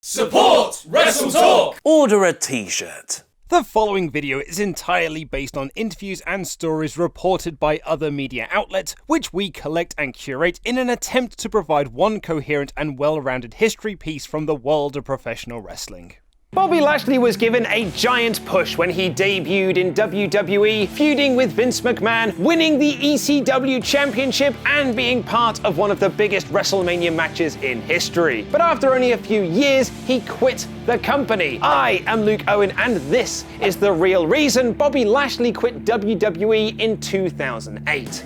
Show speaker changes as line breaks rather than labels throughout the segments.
Support WrestleTalk!
Order a t-shirt.
The following video is entirely based on interviews and stories reported by other media outlets, which we collect and curate in an attempt to provide one coherent and well-rounded history piece from the world of professional wrestling.
Bobby Lashley was given a giant push when he debuted in WWE, feuding with Vince McMahon, winning the ECW Championship, and being part of one of the biggest WrestleMania matches in history. But after only a few years, he quit the company. I am Luke Owen, and this is the real reason Bobby Lashley quit WWE in 2008.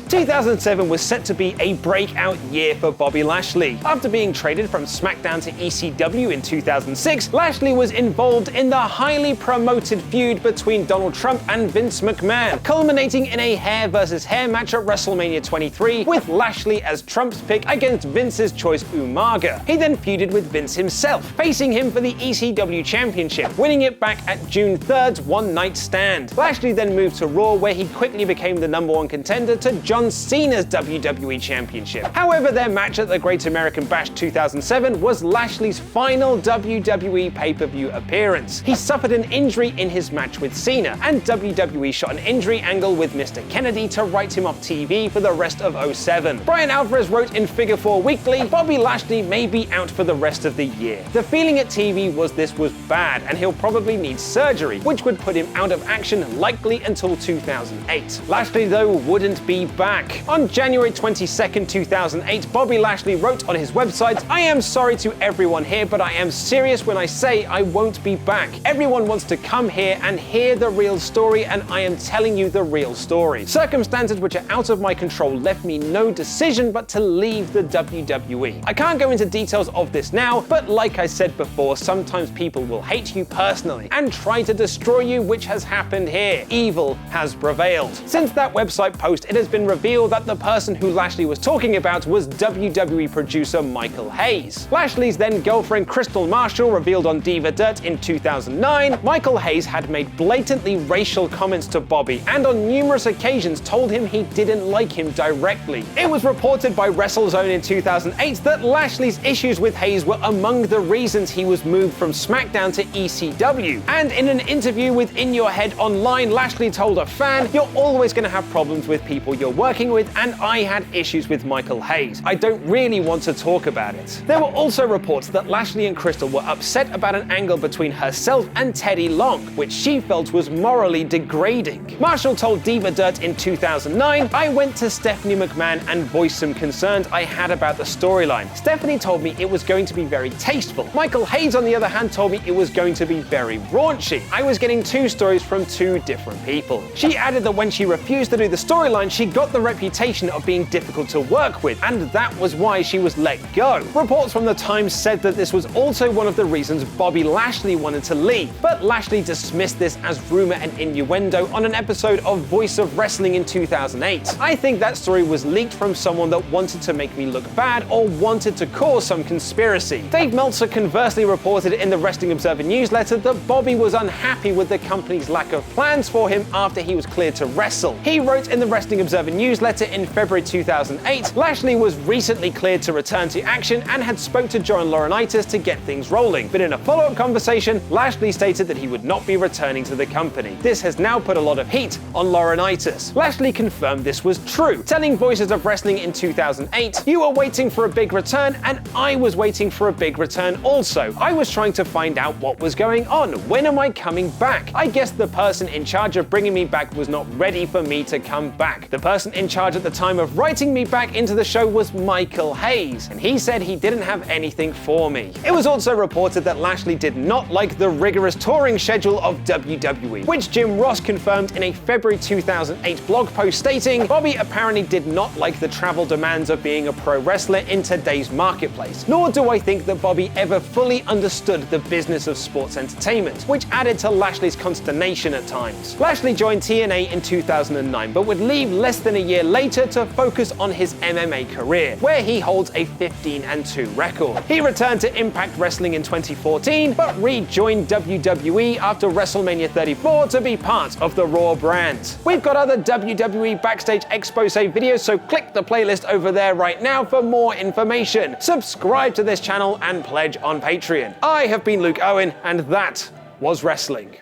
2007 was set to be a breakout year for Bobby Lashley. After being traded from SmackDown to ECW in 2006, Lashley was involved in the highly promoted feud between Donald Trump and Vince McMahon, culminating in a hair versus hair match at WrestleMania 23 with Lashley as Trump's pick against Vince's choice Umaga. He then feuded with Vince himself, facing him for the ECW Championship, winning it back at June 3rd's One Night Stand. Lashley then moved to Raw, where he quickly became the #1 contender to John Cena's WWE Championship. However, their match at the Great American Bash 2007 was Lashley's final WWE pay-per-view appearance. He suffered an injury in his match with Cena, and WWE shot an injury angle with Mr. Kennedy to write him off TV for the rest of 2007. Brian Alvarez wrote in Figure 4 Weekly, Bobby Lashley may be out for the rest of the year. The feeling at TV was this was bad, and he'll probably need surgery, which would put him out of action likely until 2008. Lashley, though, wouldn't be back. On January 22nd, 2008, Bobby Lashley wrote on his website, I am sorry to everyone here, but I am serious when I say I won't be back. Everyone wants to come here and hear the real story, and I am telling you the real story. Circumstances which are out of my control left me no decision but to leave the WWE. I can't go into details of this now, but like I said before, sometimes people will hate you personally and try to destroy you, which has happened here. Evil has prevailed. Since that website post, it has been revealed that the person who Lashley was talking about was WWE producer Michael Hayes. Lashley's then girlfriend Crystal Marshall revealed on Diva Dirt in 2009, Michael Hayes had made blatantly racial comments to Bobby and on numerous occasions told him he didn't like him directly. It was reported by WrestleZone in 2008 that Lashley's issues with Hayes were among the reasons he was moved from SmackDown to ECW. And in an interview with In Your Head Online, Lashley told a fan, you're always going to have problems with people you're working with, and I had issues with Michael Hayes. I don't really want to talk about it. There were also reports that Lashley and Crystal were upset about an angle between herself and Teddy Long, which she felt was morally degrading. Marshall told Diva Dirt in 2009, I went to Stephanie McMahon and voiced some concerns I had about the storyline. Stephanie told me it was going to be very tasteful. Michael Hayes, on the other hand, told me it was going to be very raunchy. I was getting two stories from two different people. She added that when she refused to do the storyline, she got the reputation of being difficult to work with, and that was why she was let go. Reports from the Times said that this was also one of the reasons Bobby Lashley wanted to leave, but Lashley dismissed this as rumor and innuendo on an episode of Voice of Wrestling in 2008. I think that story was leaked from someone that wanted to make me look bad or wanted to cause some conspiracy. Dave Meltzer conversely reported in the Wrestling Observer newsletter that Bobby was unhappy with the company's lack of plans for him after he was cleared to wrestle. He wrote in the Wrestling Observer newsletter in February 2008, Lashley was recently cleared to return to action and had spoke to John Laurinaitis to get things rolling. But in a follow-up conversation, Lashley stated that he would not be returning to the company. This has now put a lot of heat on Laurinaitis. Lashley confirmed this was true, telling Voices of Wrestling in 2008, you were waiting for a big return and I was waiting for a big return also. I was trying to find out what was going on. When am I coming back? I guess the person in charge of bringing me back was not ready for me to come back. The person in charge at the time of writing me back into the show was Michael Hayes, and he said he didn't have anything for me. It was also reported that Lashley did not like the rigorous touring schedule of WWE, which Jim Ross confirmed in a February 2008 blog post stating, Bobby apparently did not like the travel demands of being a pro wrestler in today's marketplace, nor do I think that Bobby ever fully understood the business of sports entertainment, which added to Lashley's consternation at times. Lashley joined TNA in 2009, but would leave less than a year later to focus on his MMA career, where he holds a 15-2 record. He returned to Impact Wrestling in 2014, but rejoined WWE after WrestleMania 34 to be part of the Raw brand. We've got other WWE Backstage expose videos, so click the playlist over there right now for more information. Subscribe to this channel and pledge on Patreon. I have been Luke Owen, and that was wrestling.